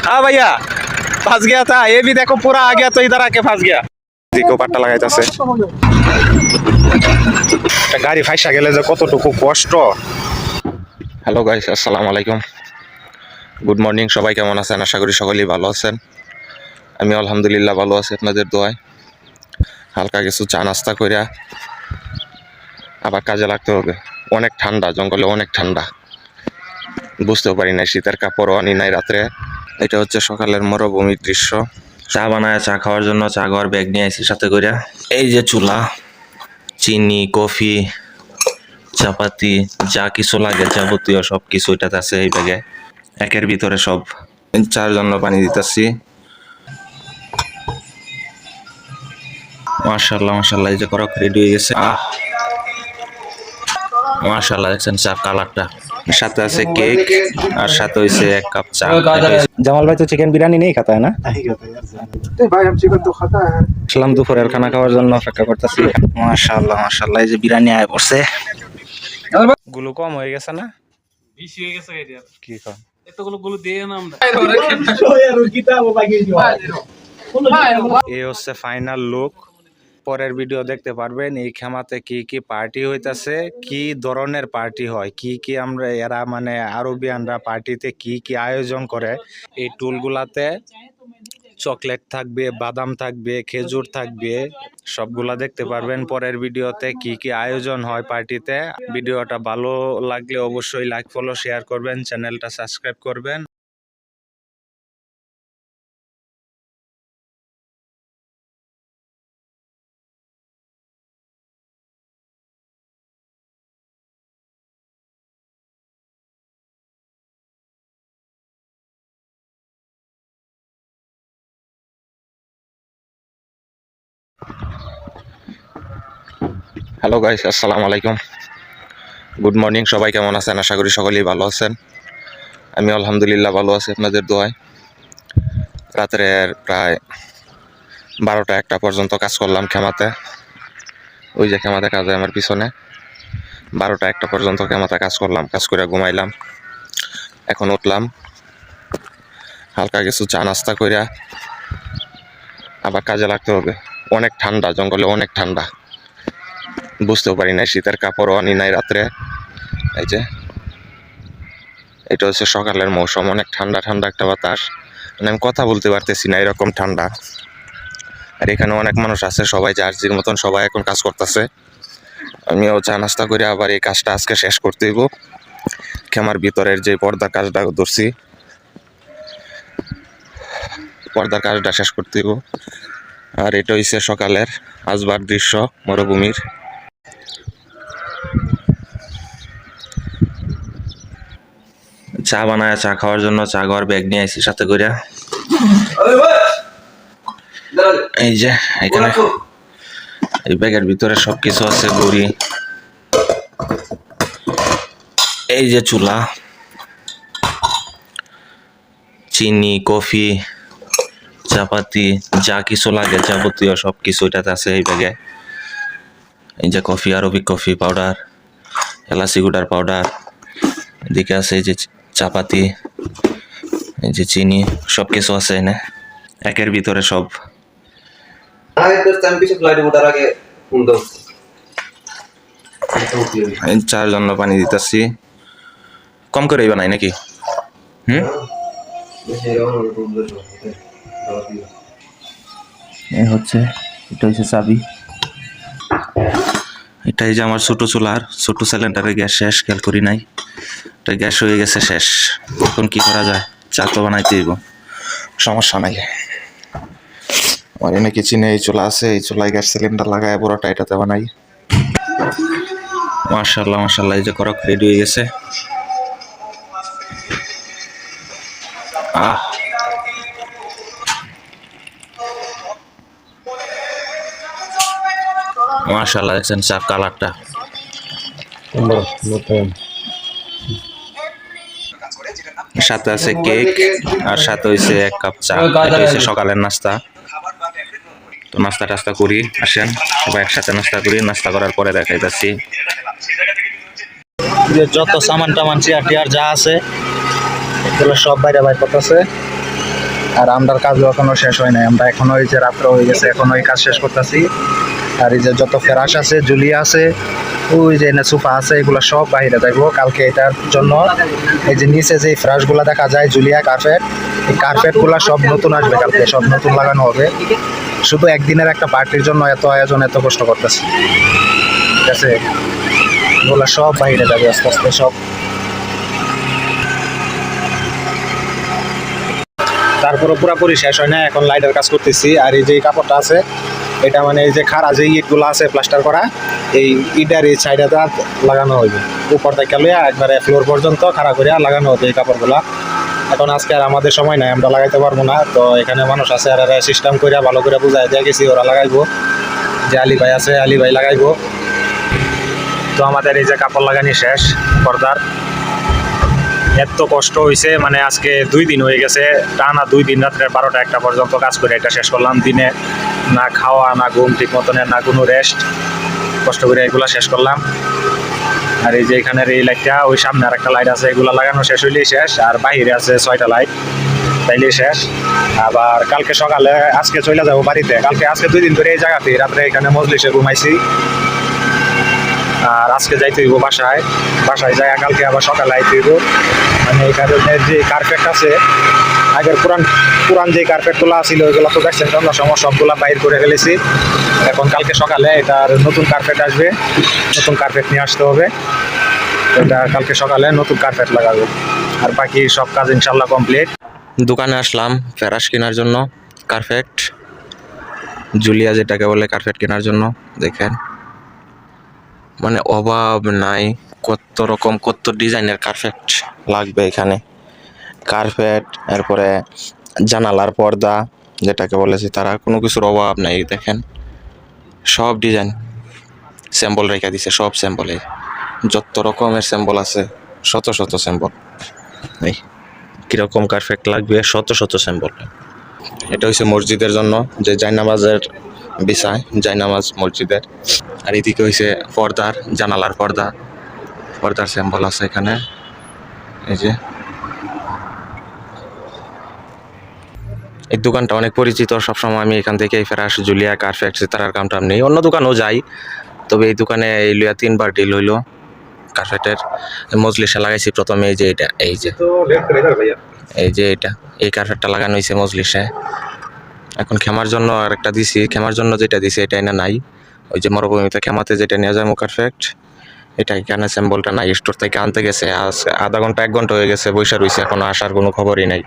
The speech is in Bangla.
हाँ भैया फंस गया था। ये भी देखो पूरा आ गया तो इधर आके फंस गया। देखो पट्टा লাগাইতাছে গাড়ি ফাইসা গেলে যে কতটুকু কষ্ট। হ্যালো গাইস, আসসালামু আলাইকুম, গুড মর্নিং। সবাই কেমন আছেন? আশা করি সকলেই ভালো আছেন। আমি আলহামদুলিল্লাহ ভালো আছি আপনাদের দোয়ায়। হালকা কিছু চা নাস্তা কইরা আবার কাজে লাগতে হবে। অনেক ঠান্ডা, জঙ্গলে অনেক ঠান্ডা, বুঝতেও পারি না, শীতের কাপড়ও আনি নাই রাত্রে। এটা হচ্ছে সকালের মরুভূমির দৃশ্য। চা বানায় চা খাওয়ার জন্য চা খাওয়ার ব্যাগ নিয়ে আসি সাথে করে। এই যে চুলা, চিনি, কফি, চাপাতি, যা কিছু লাগে যাবতীয় সব কিছু এটাতে আছে এই ব্যাগে। একের ভিতরে সব। চার জন্য পানি দিতেছি। মাশাআল্লাহ মাশাআল্লাহ, এই যে করক রেডি হয়ে গেছে। মাশাআল্লাহ, দেখছেন চা কালারটা। সাথে আছে কেক আর সাথে হইছে এক কাপ চা। জামাল ভাই তো চিকেন বিরিয়ানি নেই খাতা है ना? भाई हम चिकन तो खाता है। আসলাম দুপুরের খানা খাওয়ার জন্য অপেক্ষা করতেছি। মাশাআল্লাহ মাশাআল্লাহ, এই যে বিরিয়ানি আয় পড়ছে। গুলো কম হয়ে গেছে না? বেশি হয়ে গেছে এটা। কি কম? এতগুলো গুলো দিয়ে না আমরা। এই হচ্ছে ফাইনাল লুক। পরের ভিডিও দেখতে পারবেন এই খেমাতে কি কি পার্টি হইতাছে, কি ধরনের পার্টি হয়, কি কি আমরা এরা মানে আরবিয়ানরা পার্টিতে কি কি আয়োজন করে। এই টুলগুলাতে চকলেট থাকবে, বাদাম থাকবে, খেজুর থাকবে, সবগুলা দেখতে পারবেন পরের ভিডিওতে কি কি আয়োজন হয় পার্টিতে। ভিডিওটা ভালো লাগলে অবশ্যই লাইক, ফলো, শেয়ার করবেন, চ্যানেলটা সাবস্ক্রাইব করবেন। হ্যালো গাইস, আসসালামু আলাইকুম, গুড মর্নিং। সবাই কেমন আছেন? আশা করি সকলেই ভালো আছেন। আমি আলহামদুলিল্লাহ ভালো আছি আপনাদের দোয়ায়। রাতের প্রায় 12টা-1টা পর্যন্ত কাজ করলাম খেমাতে। ওই যে খেমাতে কাজ হয় আমার পিছনে। 12টা-1টা পর্যন্ত খেমাতে কাজ করলাম, কাজ করে ঘুমাইলাম। এখন উঠলাম, হালকা কিছু চা নাস্তা কইরা আবার কাজে লাগতে হবে। অনেক ঠান্ডা, জঙ্গলে অনেক ঠান্ডা, বুঝতেও পারি না, শীতের কাপড়ও আনি নাই রাত্রে। এই যে এটা হচ্ছে সকালের মৌসুম, অনেক ঠান্ডা ঠান্ডা একটা বাতাস, মানে আমি কথা বলতে পারতেছি না, এরকম ঠান্ডা। আর এখানে অনেক মানুষ আছে, সবাই যার যার মতন সবাই এখন কাজ করতেছে। আমিও চা নাস্তা করে আবার এই কাজটা আজকে শেষ করতে হইব। খেমার ভিতরের যে পর্দার কাজটা ধরছি, পর্দার কাজটা শেষ করতে হইব। আর এটা হচ্ছে সকালের আজবার দৃশ্য মরুভূমির। চা বানায় চা খাওয়ার জন্য চা খাওয়ার ব্যাগ নিয়ে আসি সাথে করে। এই যে এখানে এই ব্যাগের ভিতরে সবকিছু আছে। গুড়ি, এই যে চুলা, চিনি, কফি, চাপাতি, যা কিছু লাগে যাবতীয় সব কিছু এটাতে আছে এই ব্যাগে। এই যে কফি, আরবিক কফি পাউডার, এলাচি গুঁড়ার পাউডার, এদিকে আছে এই যে চাপাতি, এই যে চিনি, সব কিছু আছে এনে একের ভিতরে সব। চার জন্য পানি দিতেছি, কম করে বানাই নাকি? হচ্ছে এটা হচ্ছে চাবি। এটাই যে আমার ছোট চুলার ছোট সিলিন্ডারের গ্যাস শেষ, খেয়াল করি নাই, এটা গ্যাস হয়ে গেছে শেষ। এখন কি করা যায়? চা তো বানাইতে হইব, সমস্যা নাই। আমার এনে কিচেনে এই চুলা আছে, এই চুলায় গ্যাস সিলিন্ডার লাগায় পুরোটা এটাতে বানাই। মাশাআল্লাহ মাশাআল্লাহ, এই যে করক রেডি হয়ে গেছে। মাশাআল্লাহ, দেখছেন চা কালারটা। সাথে আছে কেক আর সাথে হইছে এক কাপ চা। এটা হইছে সকালের নাস্তা। তো নাস্তা টাস্তা করি, আসেন সবাই একসাথে নাস্তা করি। নাস্তা করার পরে দেখাইতেছি যে যত সামান টামান চেয়ার টিয়ার যা আছে এগুলো সব বাইরে বাইর করতেছে। আর আমরার কাজও এখনো শেষ হয় নাই, আমরা এখনো এই যে রাত্র হয়ে গেছে, এখনো এই কাজ শেষ করতেছি। আর এই যে যত ফেরাস আছে, জুলিয়া আছে, ওই যে এনে সোফা আছে, এগুলো সব বাইরে যাইবো কালকে। এটার জন্য এই যে নিচে যে ফ্রাশগুলো দেখা যায়, জুলিয়া কার্পেট, এই কার্পেটগুলো সব নতুন আসবে কালকে, সব নতুন লাগানো হবে। শুধু একদিনের একটা পার্টির জন্য এত আয়োজন, এত কষ্ট করতেছি, ঠিক আছে? এগুলো সব বাইরে যাবে আস্তে আস্তে সব। তারপরে পুরোপুরি শেষ হয় না, এখন লাইটের কাজ করতেছি। আর এই যে কাপড়টা আছে, এটা মানে এই যে খাড়া যে ইটগুলো আছে প্লাস্টার করা, এই ইটার এই সাইডে লাগানো হইবে, উপর থেকে লইয়া একবারে ফ্লোর পর্যন্ত খাড়া করিয়া লাগানো হবে এই কাপড়গুলা। এখন আজকে আর আমাদের সময় নাই, আমরা লাগাইতে পারবো না। তো এখানে মানুষ আছে, আর সিস্টেম করিয়া ভালো করে বুঝাই দিয়ে গেছি, ওরা লাগাইবো। যে আলী ভাই আছে, আলী ভাই লাগাইবো। তো আমাদের এই যে কাপড় লাগানি শেষ পর্দার। এত কষ্ট হয়েছে, মানে আজকে 2 দিন হয়ে গেছে টানা 2 দিন, রাত্রে 12টা-1টা পর্যন্ত কাজ করে এটা শেষ করলাম। দিনে না খাওয়া, না ঘুম ঠিক মতনের, না কোনো রেস্ট, কষ্ট করে এগুলা শেষ করলাম। আর এই যে এখানের এই লাইটটা, ওই সামনে আর একটা লাইট আছে, এগুলা লাগানো শেষ হইলেই শেষ। আর বাহিরে আছে 6টা লাইট, তাইলেই শেষ। আবার কালকে সকালে আজকে চলে যাবো বাড়িতে। আজকে 2 দিন ধরে এই জায়গাতে রাত্রে এখানে মজলিসে ঘুমাইছি। আর আজকে যাইতে হইব বাসায় যায়, কালকে আবার সকালে আইতে হইব। মানে এখানে যে কার্পেট আছে, আগের পুরান যে কার্পেটগুলো ছিল, ওইগুলো তো দেখছেন অন্য সময় সবগুলা বাইর করে ফেলেছি। এখন কালকে সকালে এটার নতুন কার্পেট আসবে, নতুন কার্পেট নিয়ে আসতে হবে। এটা কালকে সকালে নতুন কার্পেট লাগাবো। আর বাকি সব কাজ ইনশাল্লাহ কমপ্লিট। দোকানে আসলাম ফেরাস কেনার জন্য, কার্পেট জুলিয়া যেটাকে বলে, কার্পেট কেনার জন্য। দেখেন মানে অভাব নাই, কত রকম কত ডিজাইনের কার্পেট লাগবে এখানে। কার্পেট, এরপরে জানালার পর্দা যেটাকে বলেছি, তারা কোনো কিছুর অভাব নাই। দেখেন সব ডিজাইন স্যাম্পল রেখে দিছে, সব স্যাম্পলে যত রকমের স্যাম্পল আছে, শত শত স্যাম্পল। এই কীরকম কার্পেট লাগবে, শত শত স্যাম্পল। এটা হচ্ছে মসজিদের জন্য, যে জায়নামাজের বিছায়, জায়নামাজ মসজিদের। আর এদিকে হয়েছে পর্দার, জানালার পর্দার স্যাম্পল আছে এখানে। এই যে এই দোকানটা অনেক পরিচিত, সবসময় আমি এখান থেকে ফেরাস, জুলিয়া, কার্পেট, সিতারার কাম টাম নেই। অন্য দোকানেও যাই, তবে এই দোকানে এই লইয়া 3বার ডিল হইলো কার্পেটের। মজলিসে লাগাইছি প্রথমে এই যে এটা, এই যে এটা, এই কার্পেটটা লাগানো হয়েছে মজলিসে। এখন খেমার জন্য আর একটা দিছি, খেমার জন্য যেটা দিছি এটা এনে নাই। ওই যে মরুভূমিতে খেমাতে যেটা নিয়ে যায় কার্পেট, এটা এখানে স্যাম্পলটা নাই, স্টোর থেকে আনতে গেছে। আধা ঘন্টা 1 ঘন্টা হয়ে গেছে বৈশা রয়েছে, এখনো আসার কোনো খবরই নাই।